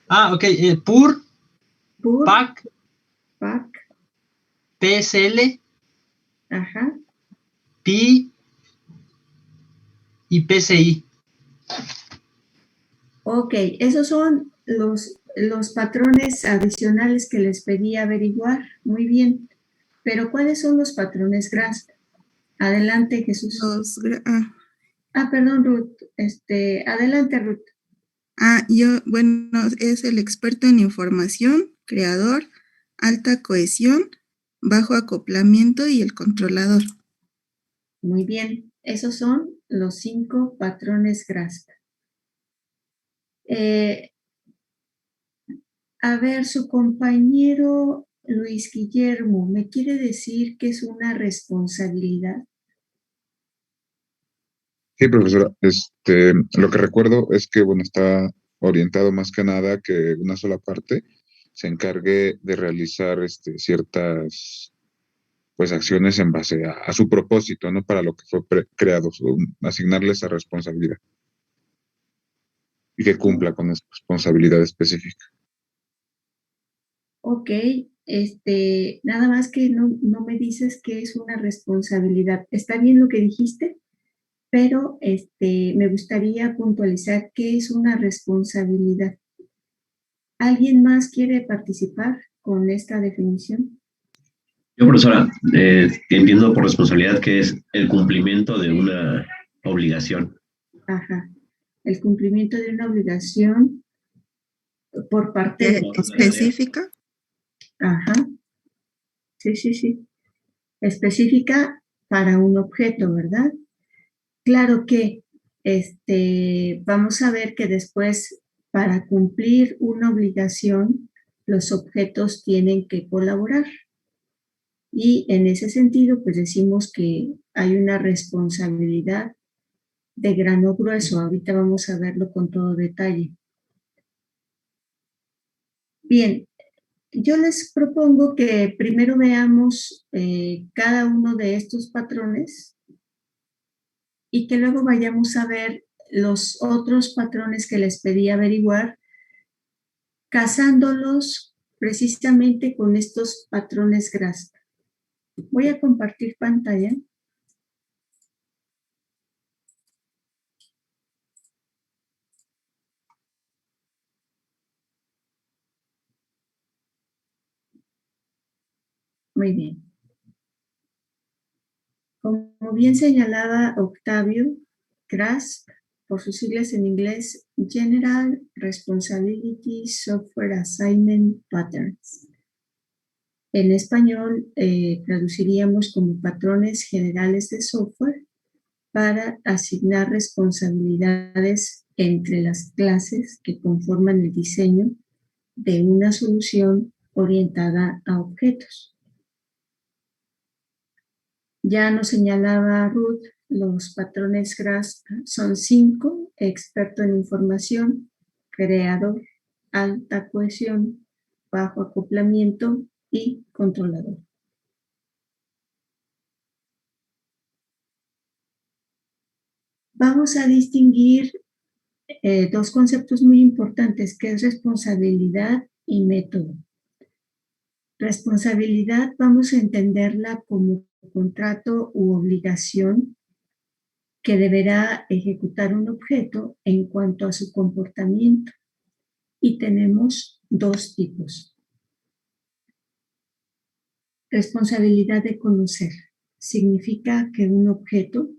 Ok. PUR, PUR, PAC, PAC, PSL, ajá, PI y PCI. Ok, esos son los patrones adicionales que les pedí averiguar. Muy bien. Pero ¿cuáles son los patrones GRASP? Adelante, Jesús. Perdón, Ruth. Adelante, Ruth. Es el experto en información, creador, alta cohesión, bajo acoplamiento y el controlador. Muy bien. Esos son los 5 patrones GRASP. A ver, su compañero Luis Guillermo, ¿me quiere decir qué es una responsabilidad? Sí, profesora. Lo que recuerdo es que, bueno, está orientado más que nada que una sola parte se encargue de realizar ciertas pues acciones en base a su propósito, no para lo que fue creado, asignarle esa responsabilidad y que cumpla con esa responsabilidad específica. Ok, nada más que no me dices qué es una responsabilidad. Está bien lo que dijiste, pero me gustaría puntualizar qué es una responsabilidad. ¿Alguien más quiere participar con esta definición? Yo, profesora, entiendo por responsabilidad que es el cumplimiento de una obligación. Ajá, el cumplimiento de una obligación por parte de... ¿Específica? Ajá, sí. Específica para un objeto, ¿verdad? Claro que vamos a ver que después, para cumplir una obligación, los objetos tienen que colaborar. Y en ese sentido, pues decimos que hay una responsabilidad de grano grueso. Ahorita vamos a verlo con todo detalle. Bien, yo les propongo que primero veamos cada uno de estos patrones y que luego vayamos a ver los otros patrones que les pedí averiguar, casándolos precisamente con estos patrones GRASP. Voy a compartir pantalla. Muy bien. Como bien señalaba Octavio, GRASP, por sus siglas en inglés, General Responsibility Software Assignment Patterns. En español, traduciríamos como patrones generales de software para asignar responsabilidades entre las clases que conforman el diseño de una solución orientada a objetos. Ya nos señalaba Ruth, los patrones GRASP son 5: experto en información, creador, alta cohesión, bajo acoplamiento y controlador. Vamos a distinguir dos conceptos muy importantes, que es responsabilidad y método. Responsabilidad vamos a entenderla como contrato u obligación que deberá ejecutar un objeto en cuanto a su comportamiento. Y tenemos dos tipos. Responsabilidad de conocer. Significa que un objeto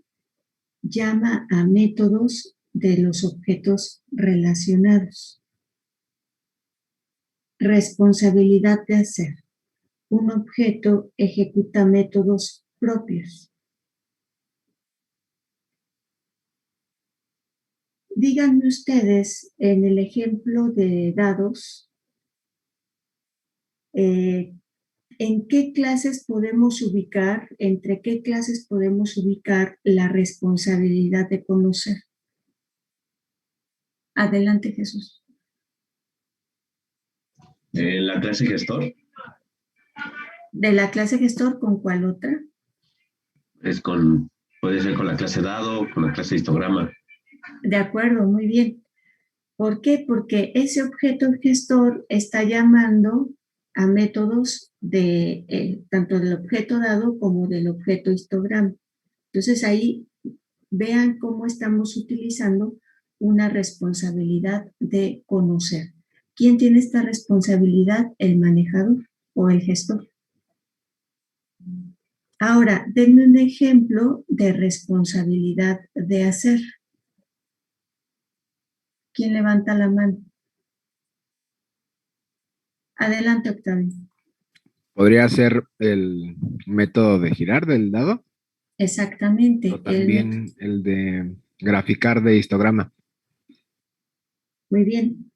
llama a métodos de los objetos relacionados. Responsabilidad de hacer. Un objeto ejecuta métodos propios. Díganme ustedes, en el ejemplo de dados, ¿en qué clases podemos ubicar, entre qué clases podemos ubicar la responsabilidad de conocer? Adelante, Jesús. La clase gestor. ¿De la clase gestor con cuál otra? Puede ser con la clase dado, con la clase histograma. De acuerdo, muy bien. ¿Por qué? Porque ese objeto gestor está llamando a métodos de tanto del objeto dado como del objeto histograma. Entonces ahí vean cómo estamos utilizando una responsabilidad de conocer. ¿Quién tiene esta responsabilidad? El manejador o el gestor. Ahora, denme un ejemplo de responsabilidad de hacer. ¿Quién levanta la mano? Adelante, Octavio. ¿Podría ser el método de girar del dado? Exactamente. O también el de graficar de histograma. Muy bien.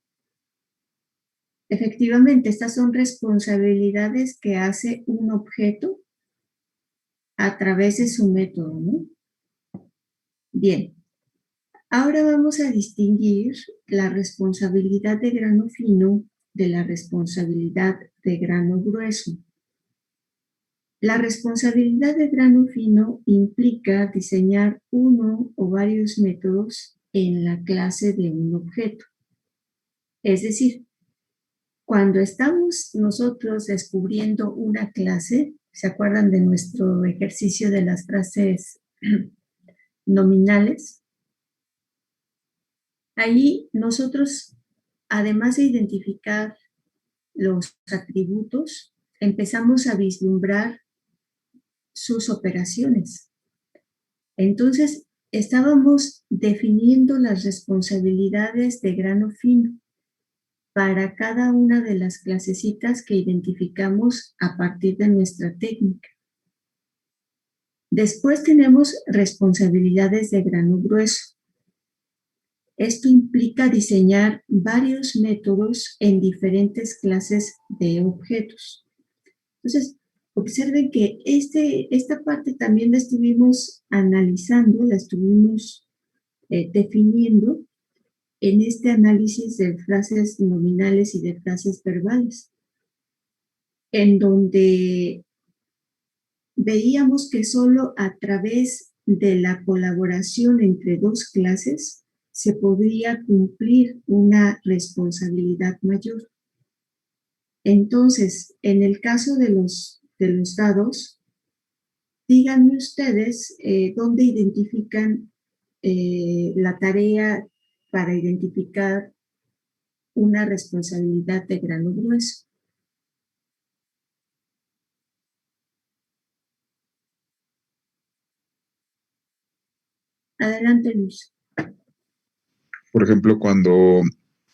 Efectivamente, estas son responsabilidades que hace un objeto a través de su método, ¿no? Bien. Ahora vamos a distinguir la responsabilidad de grano fino de la responsabilidad de grano grueso. La responsabilidad de grano fino implica diseñar uno o varios métodos en la clase de un objeto. Es decir, cuando estamos nosotros descubriendo una clase, ¿se acuerdan de nuestro ejercicio de las frases nominales? Ahí nosotros, además de identificar los atributos, empezamos a vislumbrar sus operaciones. Entonces, estábamos definiendo las responsabilidades de grano fino para cada una de las clasecitas que identificamos a partir de nuestra técnica. Después tenemos responsabilidades de grano grueso. Esto implica diseñar varios métodos en diferentes clases de objetos. Entonces, observen que esta parte también la estuvimos analizando, la estuvimos definiendo en este análisis de frases nominales y de frases verbales, en donde veíamos que solo a través de la colaboración entre dos clases se podría cumplir una responsabilidad mayor. Entonces, en el caso de los dados, díganme ustedes dónde identifican la tarea para identificar una responsabilidad de grano grueso. Adelante, Luz. Por ejemplo, cuando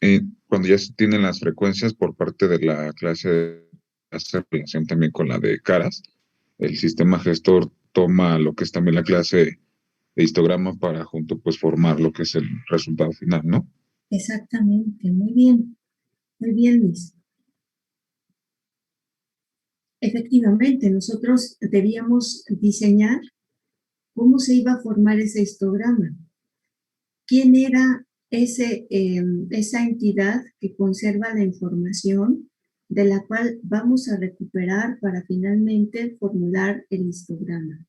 ya se tienen las frecuencias por parte de la clase, hace relación también con la de caras, el sistema gestor toma lo que es también la clase de histograma para junto pues formar lo que es el resultado final, ¿no? Exactamente, muy bien, Luis. Efectivamente, nosotros debíamos diseñar cómo se iba a formar ese histograma. ¿Quién era esa entidad que conserva la información de la cual vamos a recuperar para finalmente formular el histograma?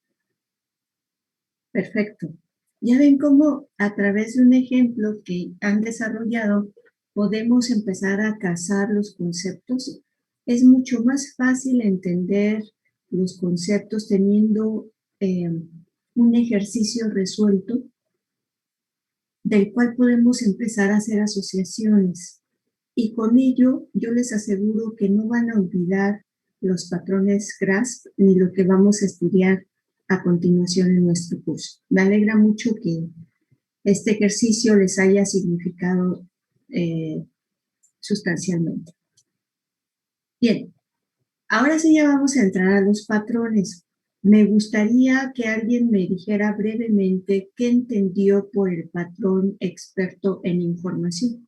Perfecto. Ya ven cómo a través de un ejemplo que han desarrollado podemos empezar a cazar los conceptos. Es mucho más fácil entender los conceptos teniendo un ejercicio resuelto del cual podemos empezar a hacer asociaciones. Y con ello yo les aseguro que no van a olvidar los patrones GRASP ni lo que vamos a estudiar a continuación en nuestro curso. Me alegra mucho que este ejercicio les haya significado sustancialmente. Bien, ahora sí ya vamos a entrar a los patrones. Me gustaría que alguien me dijera brevemente qué entendió por el patrón experto en información.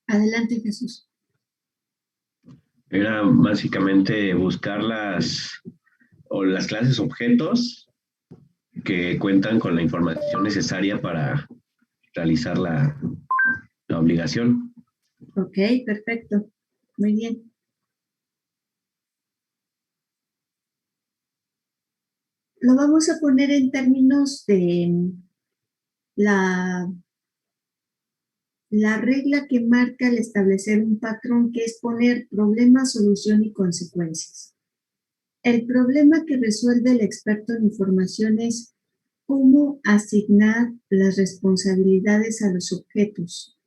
Adelante, Jesús. Era básicamente buscar las clases objetos que cuentan con la información necesaria para realizar la obligación. Ok, perfecto. Muy bien. lo vamos a poner en términos de la regla que marca al establecer un patrón, que es poner problema, solución y consecuencias. El problema que resuelve el experto en información es cómo asignar las responsabilidades a los objetos.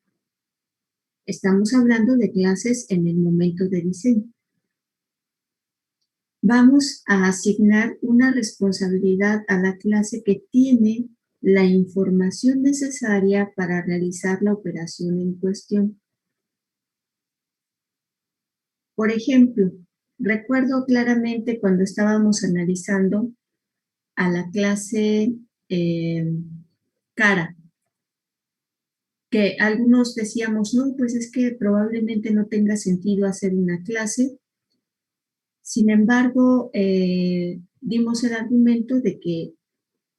Estamos hablando de clases en el momento de diseño. Vamos a asignar una responsabilidad a la clase que tiene la información necesaria para realizar la operación en cuestión. Por ejemplo, recuerdo claramente cuando estábamos analizando a la clase cara, que algunos decíamos, no, pues es que probablemente no tenga sentido hacer una clase. Sin embargo, dimos el argumento de que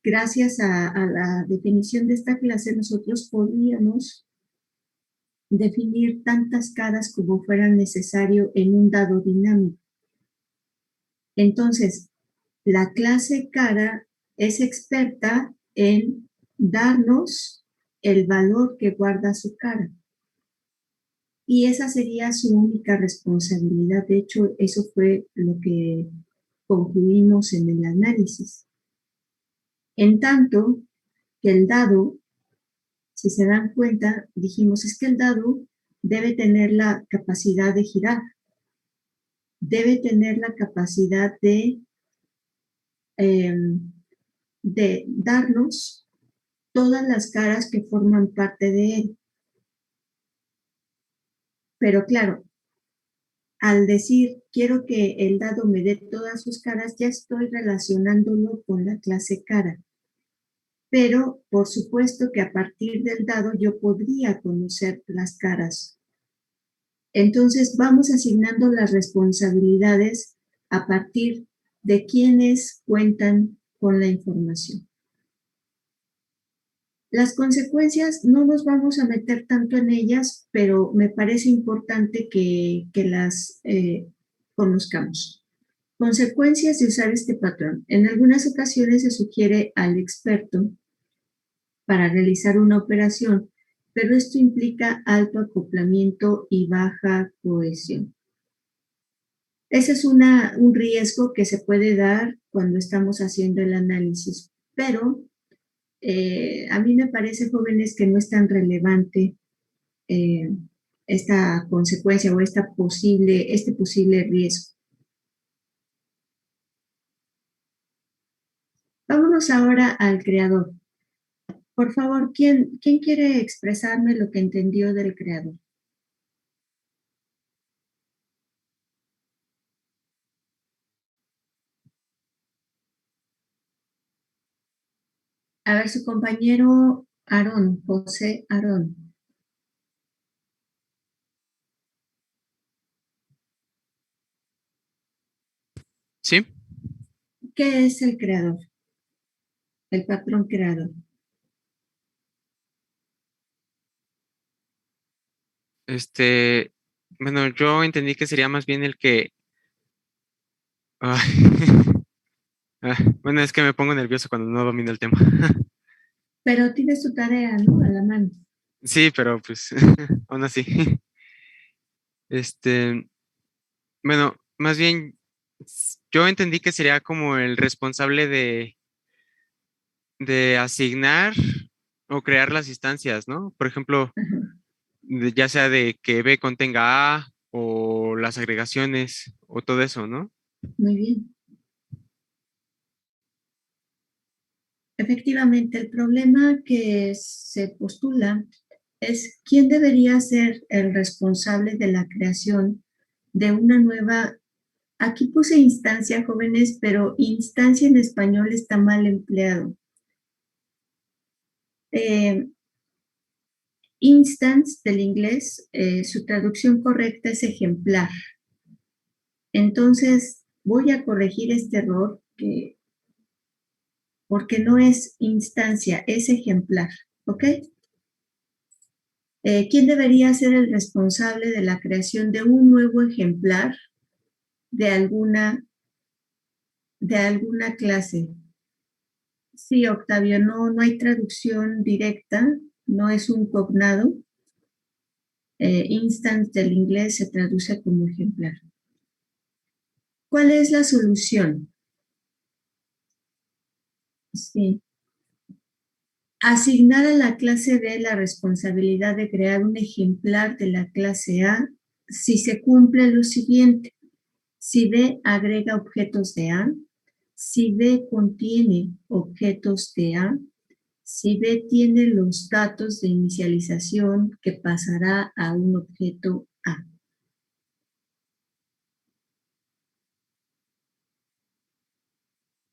gracias a la definición de esta clase nosotros podíamos definir tantas caras como fuera necesario en un dado dinámico. Entonces, la clase cara es experta en darnos el valor que guarda su cara. Y esa sería su única responsabilidad. De hecho, eso fue lo que concluimos en el análisis. En tanto que el dado, si se dan cuenta, dijimos, es que el dado debe tener la capacidad de girar, debe tener la capacidad de darnos todas las caras que forman parte de él. Pero claro, al decir quiero que el dado me dé todas sus caras, ya estoy relacionándolo con la clase cara. Pero por supuesto que a partir del dado yo podría conocer las caras. Entonces vamos asignando las responsabilidades a partir de quienes cuentan con la información. Las consecuencias no nos vamos a meter tanto en ellas, pero me parece importante que las conozcamos. Consecuencias de usar este patrón. En algunas ocasiones se sugiere al experto para realizar una operación, pero esto implica alto acoplamiento y baja cohesión. Ese es un riesgo que se puede dar cuando estamos haciendo el análisis, pero a mí me parece, jóvenes, que no es tan relevante esta consecuencia o este posible riesgo. Vámonos ahora al creador. Por favor, ¿quién quiere expresarme lo que entendió del creador? A ver, su compañero Aarón, José Aarón. Sí. ¿Qué es el creador? El patrón creador. Bueno, yo entendí que sería más bien el que... Ay, bueno, es que me pongo nervioso cuando no domino el tema. Pero tienes tu tarea, ¿no? A la mano. Sí, pero pues, aún así. Bueno, más bien, yo entendí que sería como el responsable de asignar o crear las instancias, ¿no? Por ejemplo, Ajá. ya sea de que B contenga A o las agregaciones o todo eso, ¿no? Muy bien. Efectivamente, el problema que se postula es quién debería ser el responsable de la creación de una nueva. Aquí puse instancia, jóvenes, pero instancia en español está mal empleado. Instance del inglés, su traducción correcta es ejemplar. Entonces, voy a corregir este error porque no es instancia, es ejemplar, ¿ok? ¿Quién debería ser el responsable de la creación de un nuevo ejemplar de alguna clase? Sí, Octavio, no hay traducción directa, no es un cognado. Instance del inglés se traduce como ejemplar. ¿Cuál es la solución? Sí. Asignar a la clase B la responsabilidad de crear un ejemplar de la clase A si se cumple lo siguiente. Si B agrega objetos de A, si B contiene objetos de A, si B tiene los datos de inicialización que pasará a un objeto A.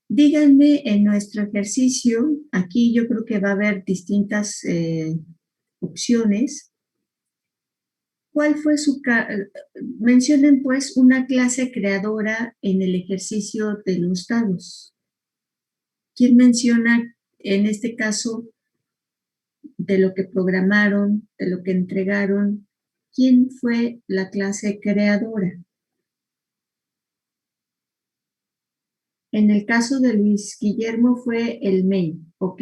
Díganme en nuestro ejercicio, aquí yo creo que va a haber distintas opciones. ¿Cuál fue su... mencionen pues una clase creadora en el ejercicio de los dados. ¿Quién menciona en este caso de lo que programaron, de lo que entregaron? ¿Quién fue la clase creadora? En el caso de Luis Guillermo fue el main, ¿ok?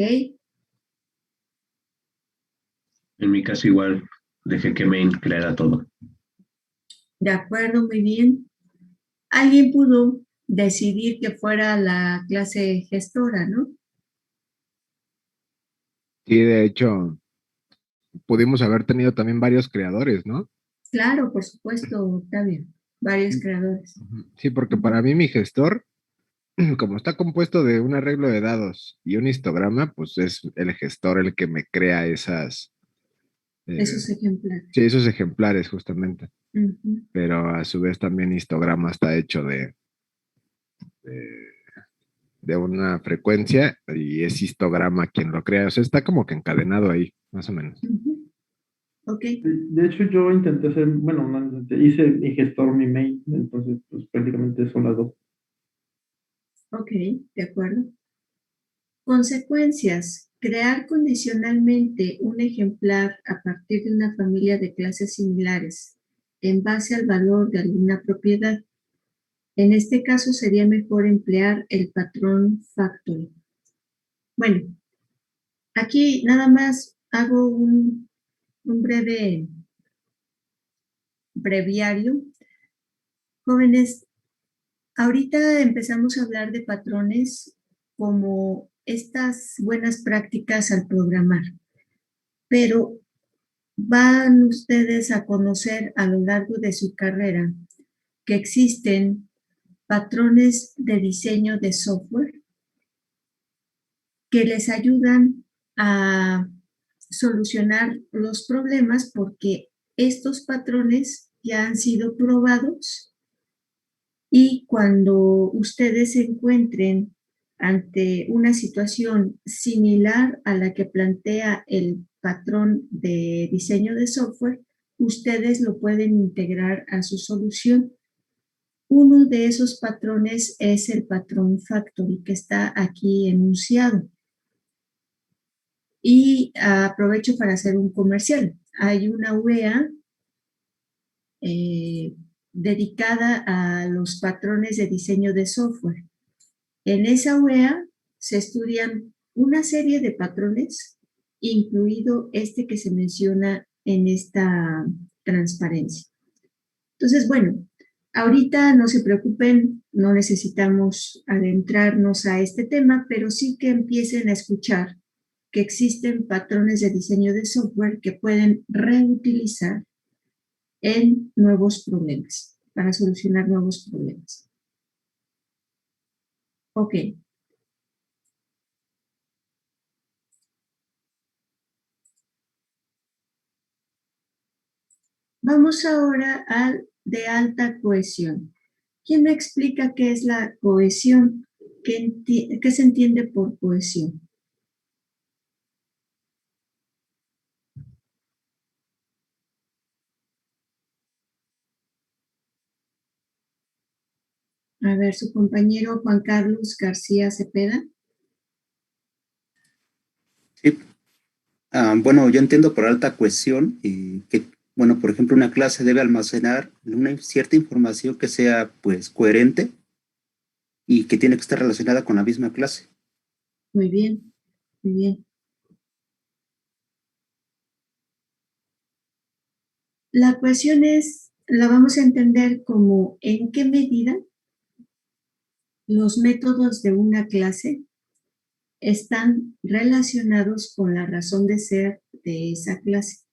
En mi caso igual, dejé que main creara todo. De acuerdo, muy bien. Alguien pudo decidir que fuera la clase gestora, ¿no? Sí, de hecho, pudimos haber tenido también varios creadores, ¿no? Claro, por supuesto, Octavio. Varios creadores. Ujú. Sí, porque para mí mi gestor, como está compuesto de un arreglo de dados y un histograma, pues es el gestor el que me crea Esos eh, ejemplares. sí, esos ejemplares justamente. Ujú. Pero a su vez también histograma está hecho de, de una frecuencia y es histograma quien lo crea. O sea, está como que encadenado ahí, más o menos. Ujú. Ok, De hecho, yo intenté hacer, bueno, no intenté, hice mi gestor mi main, entonces pues prácticamente son las dos. ok, de acuerdo. Consecuencias. Crear condicionalmente un ejemplar a partir de una familia de clases similares en base al valor de alguna propiedad. En este caso sería mejor emplear el patrón factory. Bueno, aquí nada más hago un breve breviario. Jóvenes, ahorita empezamos a hablar de patrones como estas buenas prácticas al programar, pero van ustedes a conocer a lo largo de su carrera que existen patrones de diseño de software que les ayudan a solucionar los problemas porque estos patrones ya han sido probados y cuando ustedes se encuentren ante una situación similar a la que plantea el patrón de diseño de software, ustedes lo pueden integrar a su solución. Uno de esos patrones es el patrón factory que está aquí enunciado. Y aprovecho para hacer un comercial. Hay una UEA dedicada a los patrones de diseño de software. En esa UEA se estudian una serie de patrones, incluido este que se menciona en esta transparencia. Entonces, bueno, ahorita no se preocupen, no necesitamos adentrarnos a este tema, pero sí que empiecen a escuchar que existen patrones de diseño de software que pueden reutilizar en nuevos problemas, para solucionar nuevos problemas. Ok. Vamos ahora al de alta cohesión. ¿Quién me explica qué es la cohesión? ¿Qué se entiende por cohesión? A ver, su compañero Juan Carlos García Cepeda. Sí. Bueno, yo entiendo por alta cohesión que, bueno, por ejemplo, una clase debe almacenar una cierta información que sea, pues, coherente y que tiene que estar relacionada con la misma clase. Muy bien, muy bien. La cuestión la vamos a entender como en qué medida los métodos de una clase están relacionados con la razón de ser de esa clase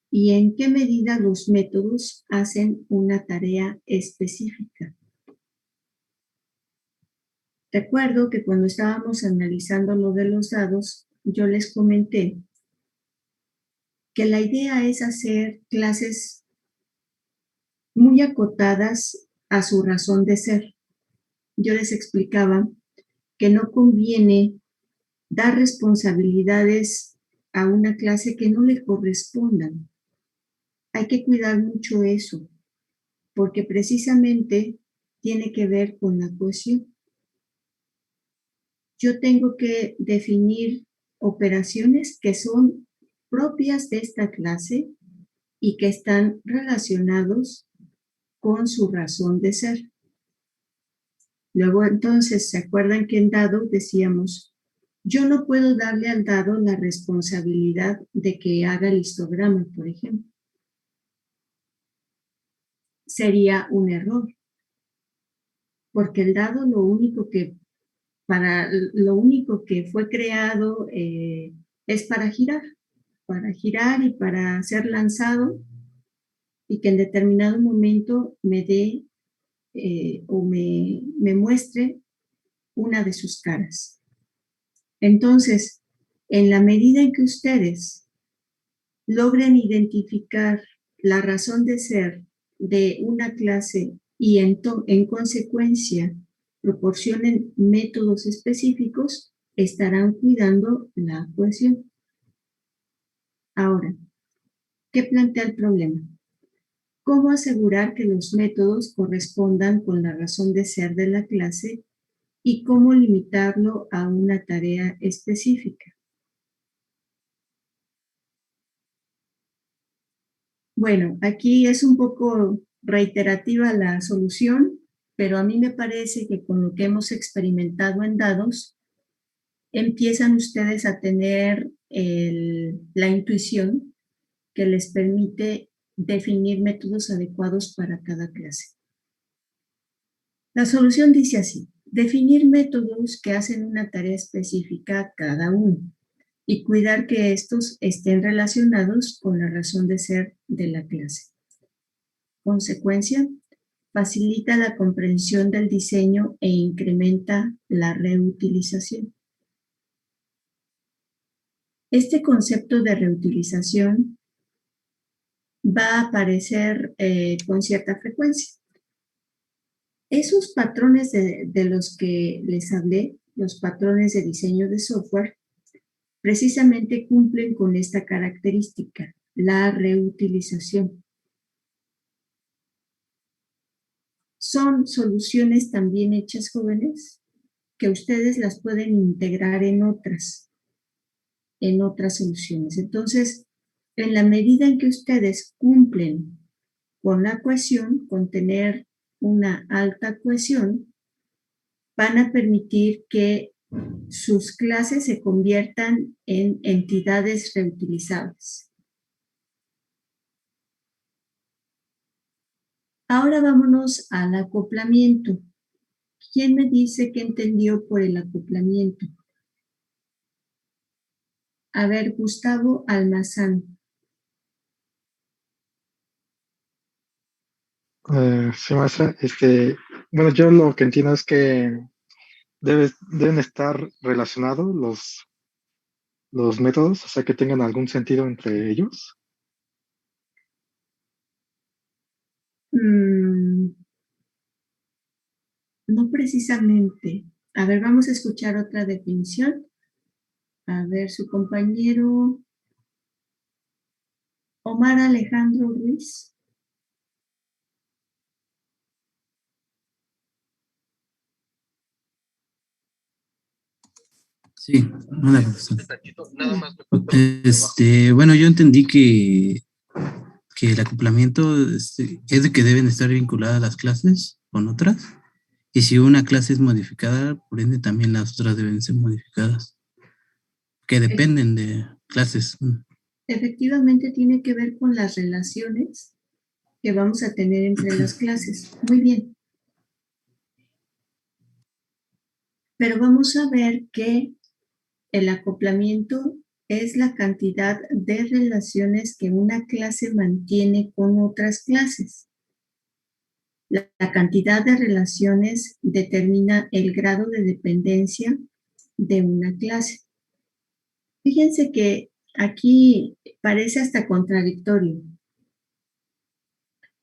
y en qué medida los métodos hacen una tarea específica. Recuerdo que cuando estábamos analizando lo de los dados, yo les comenté que la idea es hacer clases muy acotadas a su razón de ser. Yo les explicaba que no conviene dar responsabilidades a una clase que no le correspondan. Hay que cuidar mucho eso, porque precisamente tiene que ver con la cohesión. Yo tengo que definir operaciones que son propias de esta clase y que están relacionados con su razón de ser. Luego entonces, ¿se acuerdan que en dado decíamos, yo no puedo darle al dado la responsabilidad de que haga el histograma, por ejemplo? Sería un error, porque el dado lo único que fue creado es para girar y para ser lanzado y que en determinado momento me dé o me muestre una de sus caras. Entonces, en la medida en que ustedes logren identificar la razón de ser de una clase y en consecuencia proporcionen métodos específicos, estarán cuidando la cohesión. Ahora, ¿qué plantea el problema? ¿Cómo asegurar que los métodos correspondan con la razón de ser de la clase y cómo limitarlo a una tarea específica? Bueno, aquí es un poco reiterativa la solución, pero a mí me parece que con lo que hemos experimentado en dados, empiezan ustedes a tener la intuición que les permite definir métodos adecuados para cada clase. La solución dice así: definir métodos que hacen una tarea específica cada uno y cuidar que estos estén relacionados con la razón de ser de la clase. Consecuencia, facilita la comprensión del diseño e incrementa la reutilización. Este concepto de reutilización va a aparecer con cierta frecuencia. Esos patrones de los que les hablé, los patrones de diseño de software, precisamente cumplen con esta característica, la reutilización. Son soluciones también hechas, jóvenes, que ustedes las pueden integrar en otras soluciones. Entonces, en la medida en que ustedes cumplen con la cohesión, con tener una alta cohesión, van a permitir que sus clases se conviertan en entidades reutilizables. Ahora vámonos al acoplamiento. ¿Quién me dice qué entendió por el acoplamiento? A ver, Gustavo Almazán. Sí, maestra, bueno, yo lo que entiendo es que deben estar relacionados los métodos, o sea, que tengan algún sentido entre ellos. No precisamente. A ver, vamos a escuchar otra definición. A ver, su compañero Omar Alejandro Ruiz. Sí, hola, profesor. Bueno, yo entendí que el acoplamiento es de que deben estar vinculadas las clases con otras Y si una clase es modificada, por ende también las otras deben ser modificadas, que dependen de clases. Efectivamente tiene que ver con las relaciones que vamos a tener entre las clases. Muy bien. Pero vamos a ver que el acoplamiento es la cantidad de relaciones que una clase mantiene con otras clases. La cantidad de relaciones determina el grado de dependencia de una clase. Fíjense que aquí parece hasta contradictorio,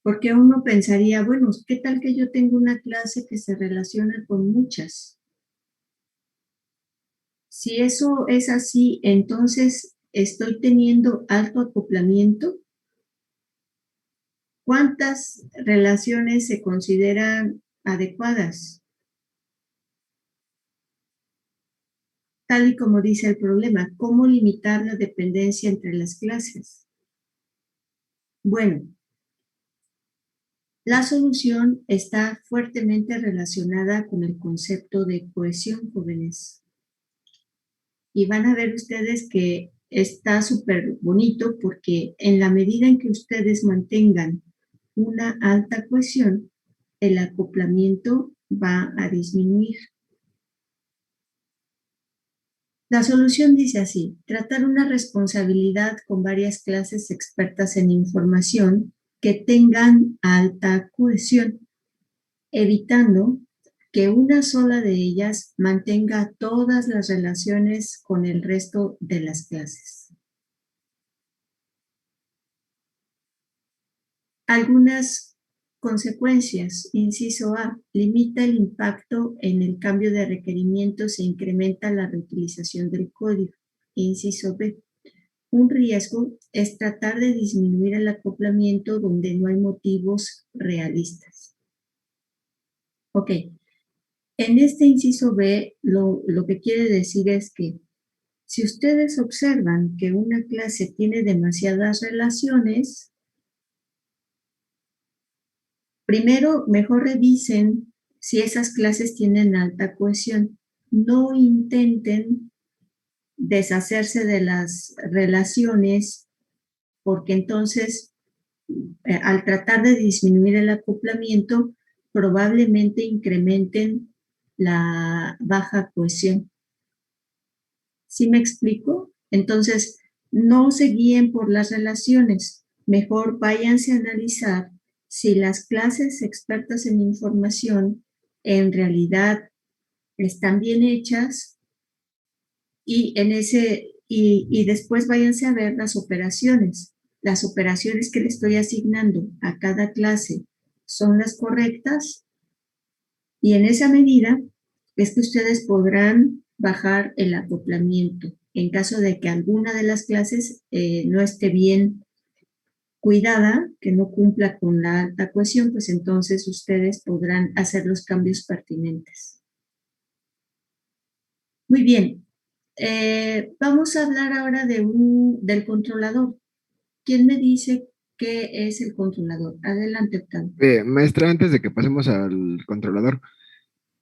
porque uno pensaría, bueno, ¿qué tal que yo tengo una clase que se relaciona con muchas? Si eso es así, entonces estoy teniendo alto acoplamiento. ¿Cuántas relaciones se consideran adecuadas? Tal y como dice el problema, ¿cómo limitar la dependencia entre las clases? Bueno, la solución está fuertemente relacionada con el concepto de cohesión, jóvenes. Y van a ver ustedes que está súper bonito porque en la medida en que ustedes mantengan una alta cohesión, el acoplamiento va a disminuir. La solución dice así: tratar una responsabilidad con varias clases expertas en información que tengan alta cohesión, evitando que una sola de ellas mantenga todas las relaciones con el resto de las clases. Algunas consecuencias. Inciso A, limita el impacto en el cambio de requerimientos e incrementa la reutilización del código. Inciso B, un riesgo es tratar de disminuir el acoplamiento donde no hay motivos realistas. Ok, en este inciso B, lo que quiere decir es que si ustedes observan que una clase tiene demasiadas relaciones, primero, mejor revisen si esas clases tienen alta cohesión. No intenten deshacerse de las relaciones porque entonces, al tratar de disminuir el acoplamiento, probablemente incrementen la baja cohesión. ¿Sí me explico? Entonces, no se guíen por las relaciones. Mejor váyanse a analizar si las clases expertas en información en realidad están bien hechas y después váyanse a ver las operaciones. Las operaciones que le estoy asignando a cada clase son las correctas y en esa medida es que ustedes podrán bajar el acoplamiento. En caso de que alguna de las clases no esté bien cuidada, que no cumpla con la alta cohesión, pues entonces ustedes podrán hacer los cambios pertinentes. Muy bien. Vamos a hablar ahora del controlador. ¿Quién me dice qué es el controlador? Adelante, Octavio. Maestra, antes de que pasemos al controlador,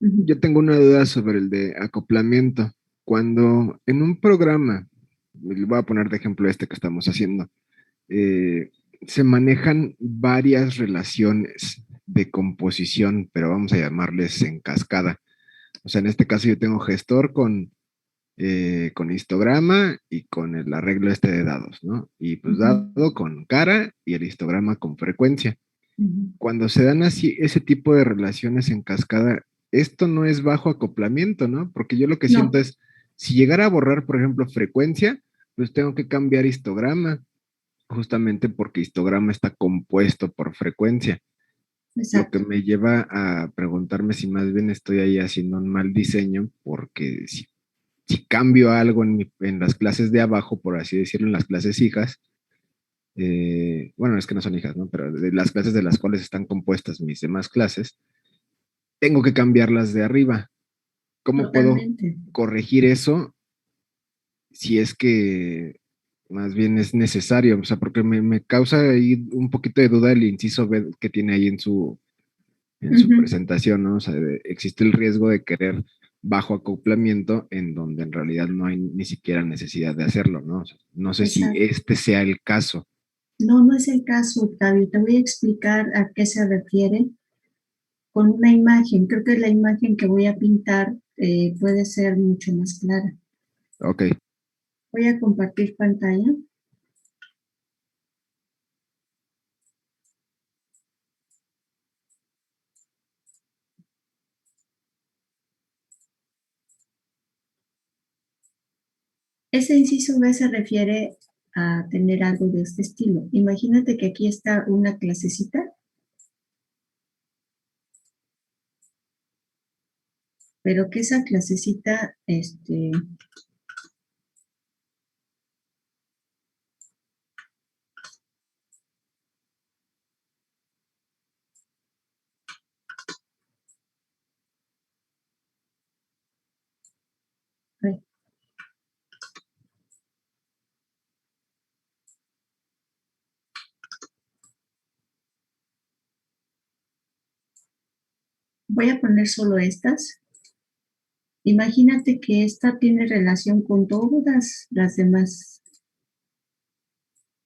yo tengo una duda sobre el de acoplamiento. Cuando en un programa, le voy a poner de ejemplo este que estamos haciendo, se manejan varias relaciones de composición, pero vamos a llamarles en cascada. O sea, en este caso yo tengo gestor con histograma y con el arreglo este de dados, ¿no? Y pues dado con cara y el histograma con frecuencia. Cuando se dan así ese tipo de relaciones en cascada, esto no es bajo acoplamiento, ¿no? Porque yo lo que siento es, si llegara a borrar, por ejemplo, frecuencia, pues tengo que cambiar histograma, justamente porque histograma está compuesto por frecuencia. Exacto. Lo que me lleva a preguntarme si más bien estoy ahí haciendo un mal diseño, porque si cambio algo en las clases de abajo, por así decirlo, en las clases hijas, bueno, es que no son hijas, ¿no? Pero de las clases de las cuales están compuestas mis demás clases, tengo que cambiarlas de arriba. ¿Cómo puedo corregir eso si es que más bien es necesario? O sea, porque me causa ahí un poquito de duda el inciso B que tiene ahí en su en su Ujú. presentación, ¿no? O sea, existe el riesgo de querer bajo acoplamiento en donde en realidad no hay ni siquiera necesidad de hacerlo, ¿no? O sea, no sé si Exacto. este sea el caso. No, no es el caso, Octavio. Te voy a explicar a qué se refiere con una imagen. Creo que la imagen que voy a pintar puede ser mucho más clara. Ok. Voy a compartir pantalla. Ese inciso B se refiere a tener algo de este estilo. Imagínate que aquí está una clasecita, pero que esa clasecita, ay, voy a poner solo estas. Imagínate que esta tiene relación con todas las demás.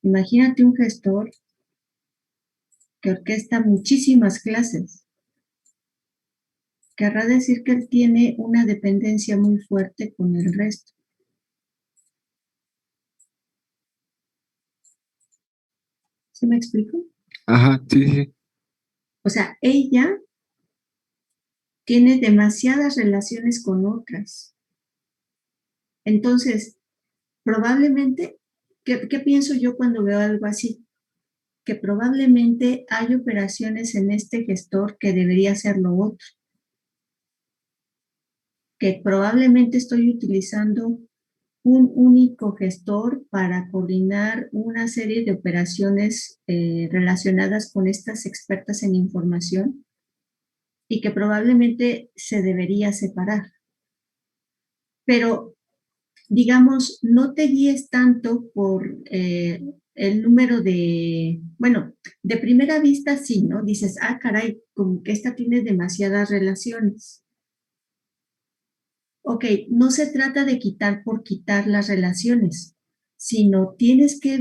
Imagínate un gestor que orquesta muchísimas clases. Querrá decir que él tiene una dependencia muy fuerte con el resto. ¿Sí me explico? Ajá, sí, sí. O sea, ella tiene demasiadas relaciones con otras. Entonces, probablemente, ¿qué pienso yo cuando veo algo así? Que probablemente hay operaciones en este gestor que debería hacer lo otro. Que probablemente estoy utilizando un único gestor para coordinar una serie de operaciones relacionadas con estas expertas en información y que probablemente se debería separar. Pero, digamos, no te guíes tanto por el número de, bueno, de primera vista sí, ¿no? Dices, ah, caray, como que esta tiene demasiadas relaciones. Ok, no se trata de quitar por quitar las relaciones, sino tienes que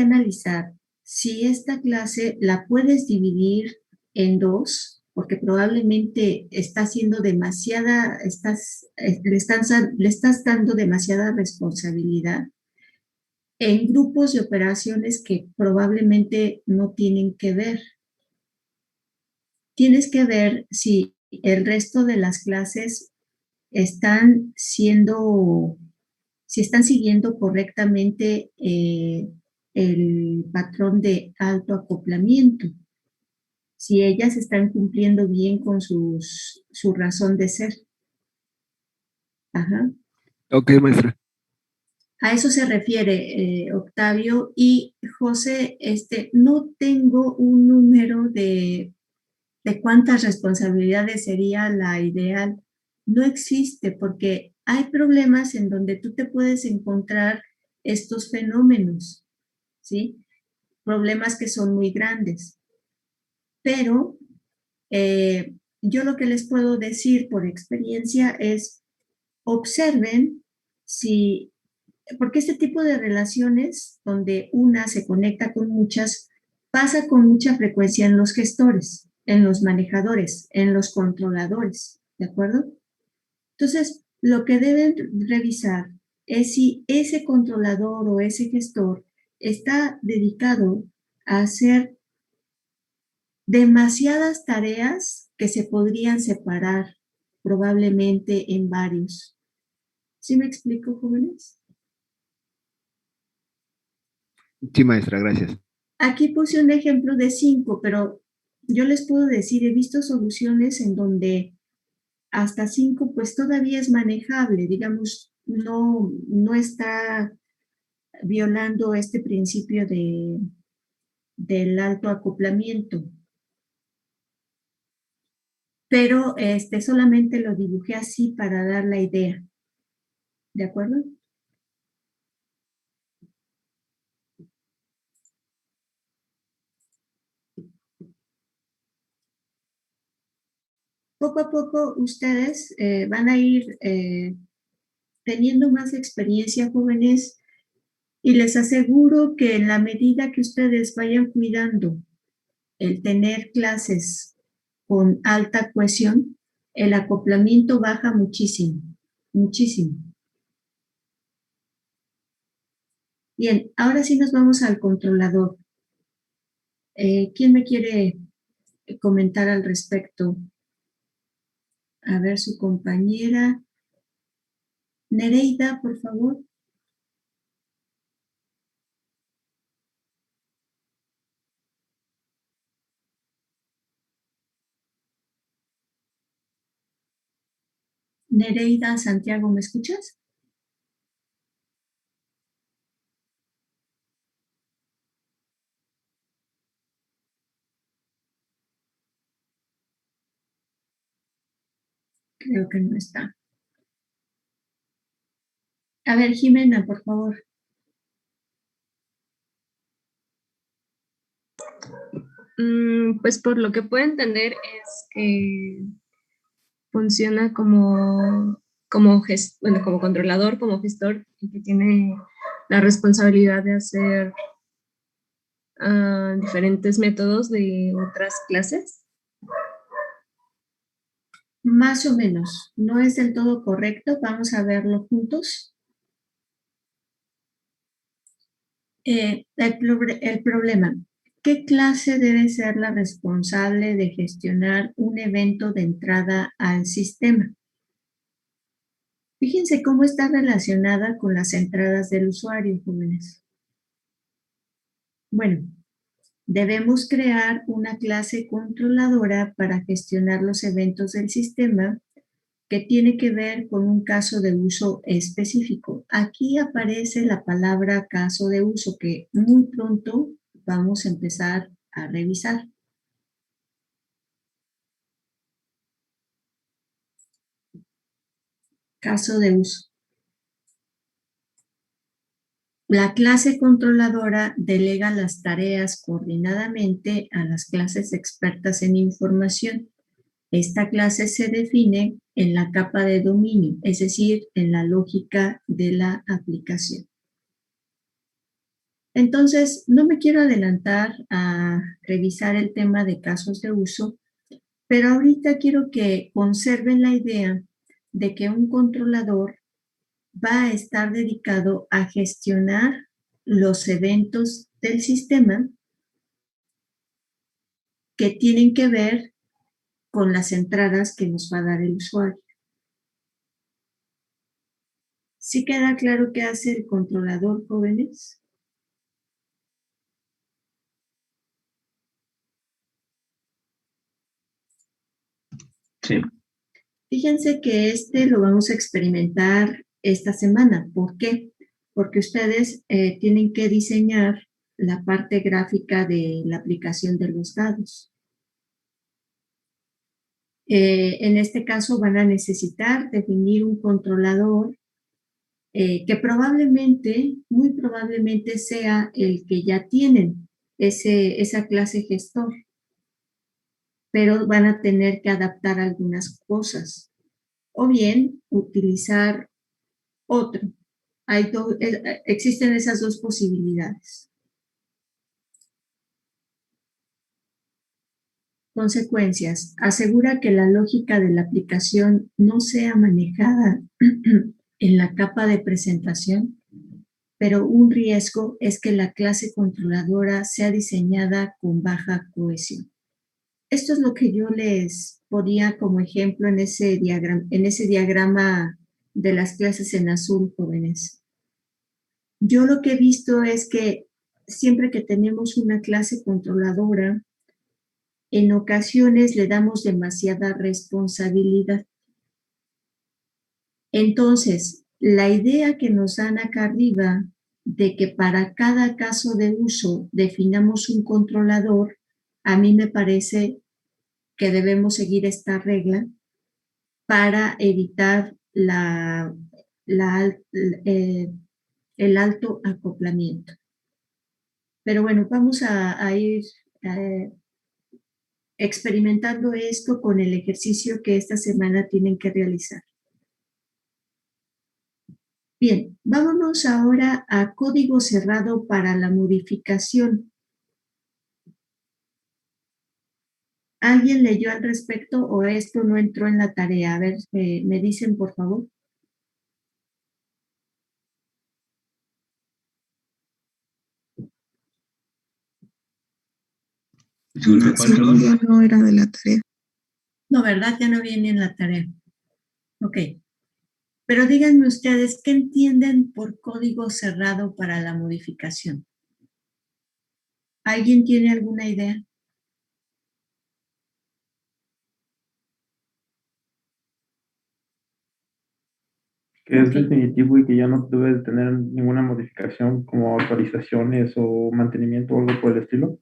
analizar si esta clase la puedes dividir en dos, porque probablemente está haciendo demasiada, le estás dando demasiada responsabilidad en grupos de operaciones que probablemente no tienen que ver. Tienes que ver si el resto de las clases están siendo, si están siguiendo correctamente el patrón de alto acoplamiento, si ellas están cumpliendo bien con su razón de ser. Ajá. Ok, maestra. A eso se refiere Octavio y José, no tengo un número de cuántas responsabilidades sería la ideal. No existe porque hay problemas en donde tú te puedes encontrar estos fenómenos, ¿sí? Problemas que son muy grandes. Pero yo lo que les puedo decir por experiencia es observen si, porque este tipo de relaciones donde una se conecta con muchas, pasa con mucha frecuencia en los gestores, en los manejadores, en los controladores, ¿de acuerdo? Entonces, lo que deben revisar es si ese controlador o ese gestor está dedicado a hacer demasiadas tareas que se podrían separar probablemente en varios. ¿Sí me explico, jóvenes? Sí, maestra, gracias. Aquí puse un ejemplo de 5, pero yo les puedo decir, he visto soluciones en donde hasta 5 pues todavía es manejable, digamos, no está violando este principio del alto acoplamiento. Pero solamente lo dibujé así para dar la idea. ¿De acuerdo? poco a poco ustedes van a ir teniendo más experiencia, jóvenes, y les aseguro que en la medida que ustedes vayan cuidando el tener clases con alta cohesión, el acoplamiento baja muchísimo, muchísimo. Bien, ahora sí nos vamos al controlador. ¿Quién me quiere comentar al respecto? A ver, su compañera. Nereida, por favor. Nereida Santiago, ¿me escuchas? Creo que no está. A ver, Jimena, por favor. Pues por lo que puedo entender es que funciona como controlador, como gestor, y que tiene la responsabilidad de hacer diferentes métodos de otras clases. Más o menos. No es del todo correcto. Vamos a verlo juntos. El problema. ¿Qué clase debe ser la responsable de gestionar un evento de entrada al sistema? Fíjense cómo está relacionada con las entradas del usuario, jóvenes. Bueno, debemos crear una clase controladora para gestionar los eventos del sistema que tiene que ver con un caso de uso específico. Aquí aparece la palabra caso de uso que muy pronto vamos a empezar a revisar. Caso de uso. La clase controladora delega las tareas coordinadamente a las clases expertas en información. Esta clase se define en la capa de dominio, es decir, en la lógica de la aplicación. Entonces, no me quiero adelantar a revisar el tema de casos de uso, pero ahorita quiero que conserven la idea de que un controlador va a estar dedicado a gestionar los eventos del sistema que tienen que ver con las entradas que nos va a dar el usuario. ¿Sí queda claro qué hace el controlador, jóvenes? Sí. Fíjense que lo vamos a experimentar esta semana. ¿Por qué? Porque ustedes tienen que diseñar la parte gráfica de la aplicación de los datos. En este caso van a necesitar definir un controlador que probablemente, muy probablemente sea el que ya tienen, esa clase gestor, pero van a tener que adaptar algunas cosas o bien utilizar otro. Existen esas dos posibilidades. Consecuencias. Asegura que la lógica de la aplicación no sea manejada en la capa de presentación, pero un riesgo es que la clase controladora sea diseñada con baja cohesión. Esto es lo que yo les ponía como ejemplo en ese diagrama de las clases en azul, jóvenes. Yo lo que he visto es que siempre que tenemos una clase controladora, en ocasiones le damos demasiada responsabilidad. Entonces, la idea que nos dan acá arriba de que para cada caso de uso definamos un controlador, a mí me parece que debemos seguir esta regla para evitar el alto acoplamiento. Pero bueno, vamos a ir experimentando esto con el ejercicio que esta semana tienen que realizar. Bien, vámonos ahora a código cerrado para la modificación. ¿Alguien leyó al respecto o esto no entró en la tarea? A ver, me dicen por favor. Disculpe, ¿cuál, Según perdón? yo no era de la tarea. No, ¿verdad? Ya no viene en la tarea. Ok. Pero díganme ustedes, ¿qué entienden por código cerrado para la modificación? ¿Alguien tiene alguna idea? Que es Ok. definitivo y que ya no debe de tener ninguna modificación como actualizaciones o mantenimiento o algo por el estilo.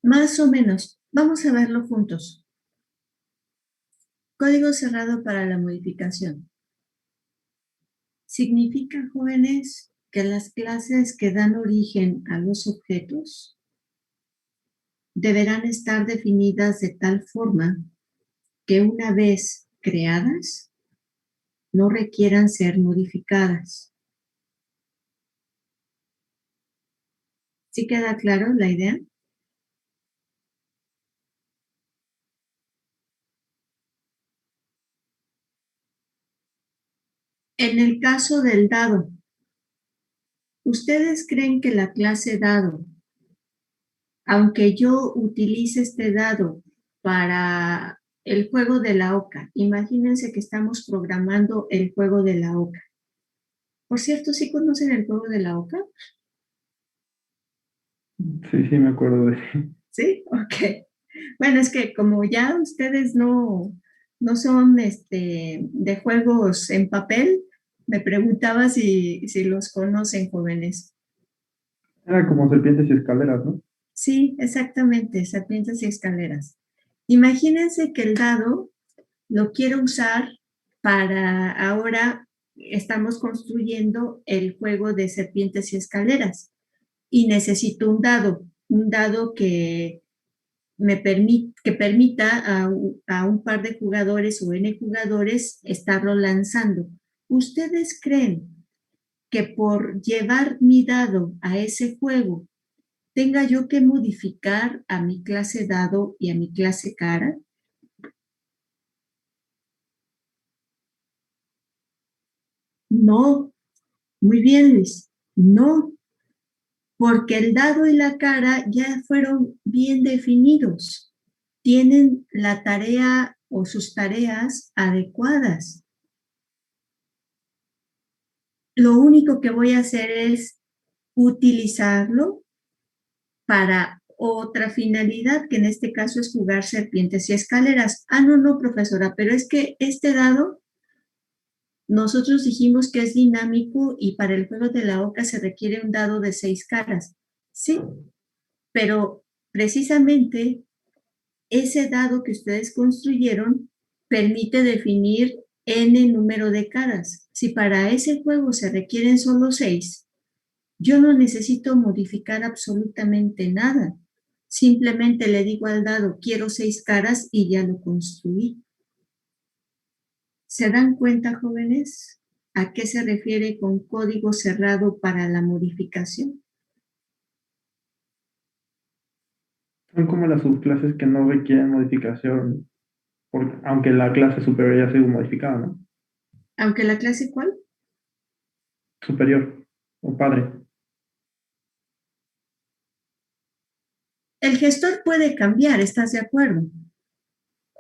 Más o menos. Vamos a verlo juntos. Código cerrado para la modificación. Significa, jóvenes, que las clases que dan origen a los objetos deberán estar definidas de tal forma que una vez creadas no requieran ser modificadas. ¿Sí queda claro la idea? En el caso del dado, ¿ustedes creen que la clase dado, aunque yo utilice este dado para el juego de la oca, imagínense que estamos programando el juego de la oca? Por cierto, ¿sí conocen el juego de la oca? Sí, sí, me acuerdo de ¿Sí? Ok. Bueno, es que como ya ustedes no son de juegos en papel, me preguntaba si los conocen, jóvenes. Era como serpientes y escaleras, ¿no? Sí, exactamente, serpientes y escaleras. Imagínense que el dado lo quiero usar para ahora estamos construyendo el juego de serpientes y escaleras y necesito un dado que que permita a un par de jugadores o n jugadores estarlo lanzando. ¿Ustedes creen que por llevar mi dado a ese juego tenga yo que modificar a mi clase dado y a mi clase cara? No. Muy bien, Luis. No, porque el dado y la cara ya fueron bien definidos. Tienen la tarea o sus tareas adecuadas. Lo único que voy a hacer es utilizarlo para otra finalidad, que en este caso es jugar serpientes y escaleras. Ah, no, profesora, pero es que este dado, nosotros dijimos que es dinámico y para el juego de la oca se requiere un dado de 6 caras. Sí, pero precisamente ese dado que ustedes construyeron permite definir n número de caras. Si para ese juego se requieren solo 6, yo no necesito modificar absolutamente nada. Simplemente le digo al dado, quiero 6 caras y ya lo construí. ¿Se dan cuenta, jóvenes, a qué se refiere con código cerrado para la modificación? Son como las subclases que no requieren modificación, aunque la clase superior ya ha sido modificada, ¿no? Aunque la clase, ¿cuál? Superior o padre. El gestor puede cambiar, ¿estás de acuerdo?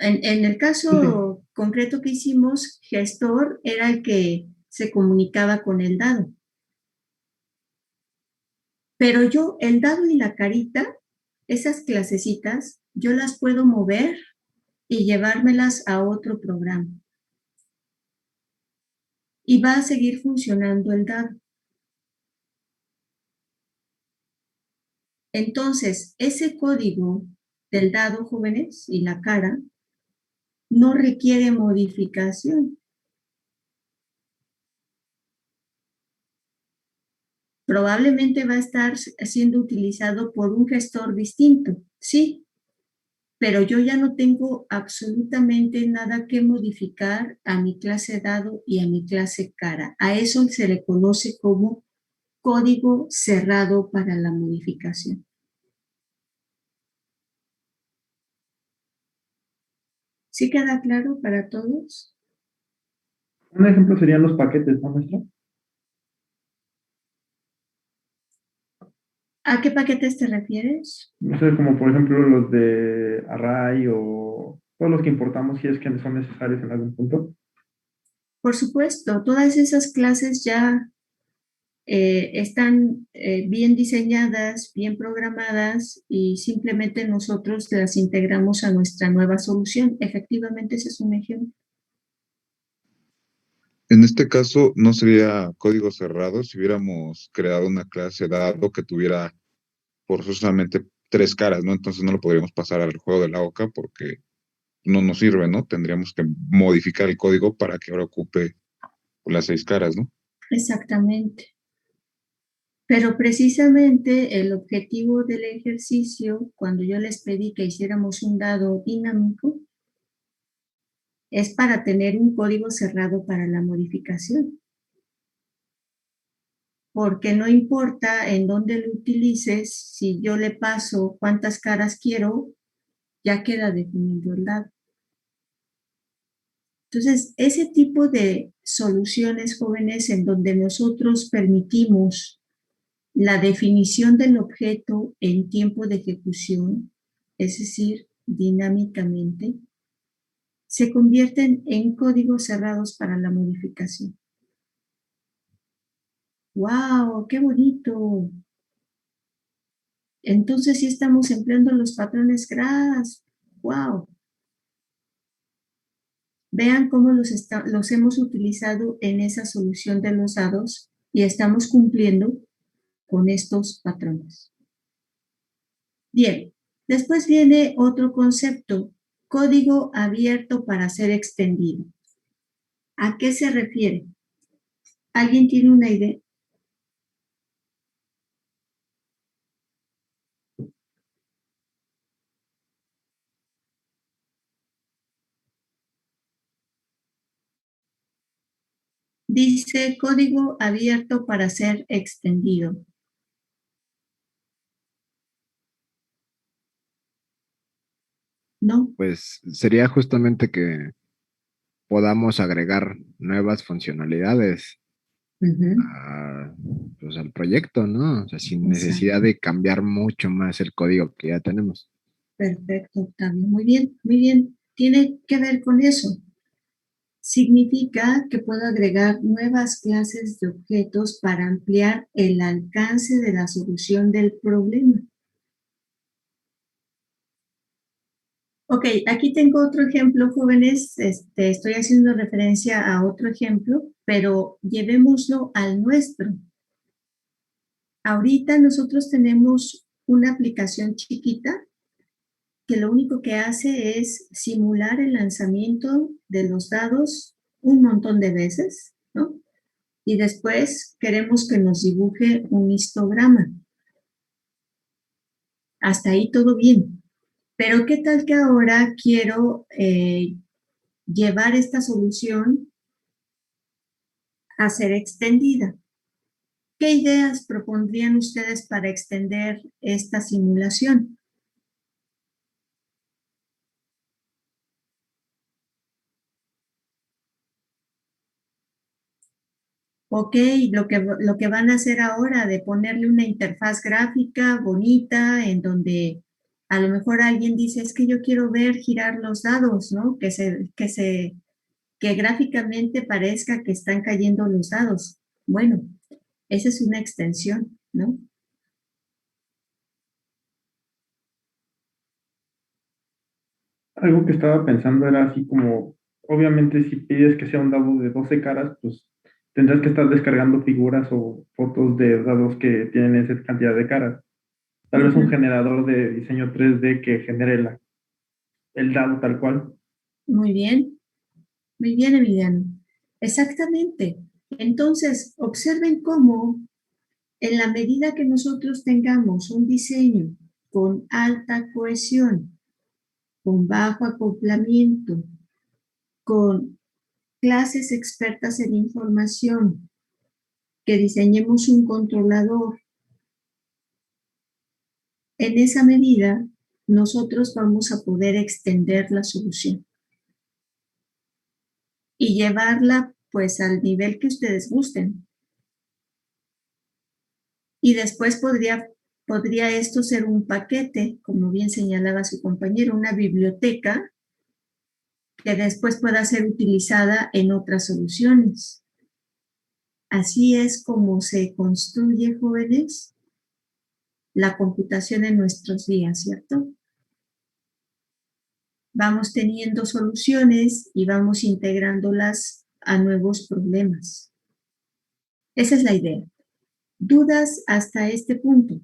En el caso concreto que hicimos, gestor era el que se comunicaba con el dado. Pero yo, el dado y la carita, esas clasecitas, yo las puedo mover y llevármelas a otro programa. Y va a seguir funcionando el dado. Entonces, ese código del dado, jóvenes, y la cara, no requiere modificación. Probablemente va a estar siendo utilizado por un gestor distinto, sí, pero yo ya no tengo absolutamente nada que modificar a mi clase dado y a mi clase cara. A eso se le conoce como código cerrado para la modificación. ¿Sí queda claro para todos? Un ejemplo serían los paquetes, ¿no, maestra? ¿A qué paquetes te refieres? No sé, como por ejemplo los de array o todos los que importamos si es que son necesarios en algún punto. Por supuesto, todas esas clases ya están bien diseñadas, bien programadas y simplemente nosotros las integramos a nuestra nueva solución. Efectivamente, ese es un ejemplo. En este caso, no sería código cerrado si hubiéramos creado una clase dado que tuviera forzosamente 3 caras, ¿no? Entonces no lo podríamos pasar al juego de la oca porque no nos sirve, ¿no? Tendríamos que modificar el código para que ahora ocupe las 6 caras, ¿no? Exactamente. Pero precisamente el objetivo del ejercicio, cuando yo les pedí que hiciéramos un dado dinámico, es para tener un código cerrado para la modificación. Porque no importa en dónde lo utilices, si yo le paso cuántas caras quiero, ya queda definido el dado. Entonces, ese tipo de soluciones, jóvenes, en donde nosotros permitimos la definición del objeto en tiempo de ejecución, es decir, dinámicamente, se convierten en códigos cerrados para la modificación. ¡Wow! ¡Qué bonito! Entonces sí estamos empleando los patrones GRASS. ¡Wow! Vean cómo los hemos utilizado en esa solución de los dados y estamos cumpliendo con estos patrones. Bien, después viene otro concepto, código abierto para ser extendido. ¿A qué se refiere? ¿Alguien tiene una idea? Dice código abierto para ser extendido. ¿No? Pues sería justamente que podamos agregar nuevas funcionalidades pues al proyecto, ¿no? O sea, sin necesidad de cambiar mucho más el código que ya tenemos. Perfecto, Octavio. Muy bien, muy bien. Tiene que ver con eso. Significa que puedo agregar nuevas clases de objetos para ampliar el alcance de la solución del problema. Ok, aquí tengo otro ejemplo, jóvenes. Estoy haciendo referencia a otro ejemplo, pero llevémoslo al nuestro. Ahorita nosotros tenemos una aplicación chiquita que lo único que hace es simular el lanzamiento de los dados un montón de veces, ¿no? Y después queremos que nos dibuje un histograma. Hasta ahí todo bien. Pero ¿qué tal que ahora quiero llevar esta solución a ser extendida? ¿Qué ideas propondrían ustedes para extender esta simulación? Ok, lo que van a hacer ahora de ponerle una interfaz gráfica bonita en donde a lo mejor alguien dice, es que yo quiero ver girar los dados, ¿no? Que gráficamente parezca que están cayendo los dados. Bueno, esa es una extensión, ¿no? Algo que estaba pensando era así como, obviamente si pides que sea un dado de 12 caras, pues tendrás que estar descargando figuras o fotos de dados que tienen esa cantidad de caras. Tal vez un generador de diseño 3D que genere el dado tal cual. Muy bien, Emiliano. Exactamente. Entonces, observen cómo En la medida que nosotros tengamos un diseño con alta cohesión, con bajo acoplamiento, con clases expertas en información, que diseñemos un controlador, en esa medida nosotros vamos a poder extender la solución y llevarla pues al nivel que ustedes gusten. Y después podría esto ser un paquete, como bien señalaba su compañero, una biblioteca que después pueda ser utilizada en otras soluciones. Así es como se construye, jóvenes, la computación en nuestros días, ¿cierto? Vamos teniendo soluciones y vamos integrándolas a nuevos problemas. Esa es la idea. ¿Dudas hasta este punto?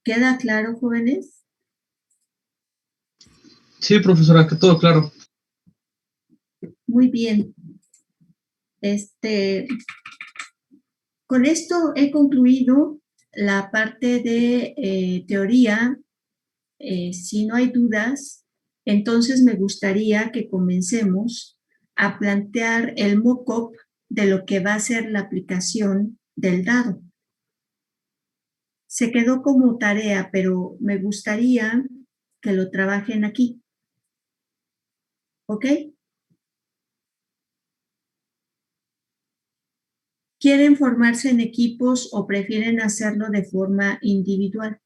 ¿Queda claro, jóvenes? Sí, profesora, que todo claro. Muy bien. Con esto he concluido la parte de teoría. Si no hay dudas, entonces me gustaría que comencemos a plantear el mock-up de lo que va a ser la aplicación del dado. Se quedó como tarea, pero me gustaría que lo trabajen aquí. ¿Ok? ¿Quieren formarse en equipos o prefieren hacerlo de forma individual?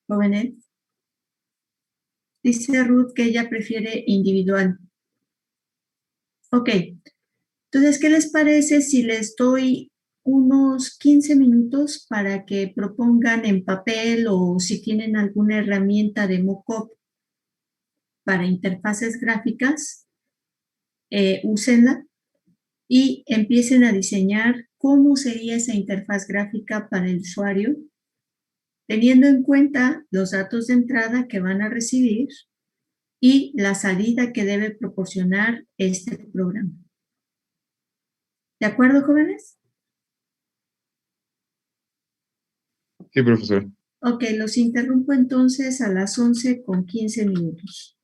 Jóvenes. Dice Ruth que ella prefiere individual. Ok. Entonces, ¿qué les parece si les doy unos 15 minutos para que propongan en papel o si tienen alguna herramienta de mock-up para interfaces gráficas, úsenla y empiecen a diseñar cómo sería esa interfaz gráfica para el usuario, teniendo en cuenta los datos de entrada que van a recibir y la salida que debe proporcionar este programa. ¿De acuerdo, jóvenes? Sí, profesor. Ok, los interrumpo entonces a las 11:15.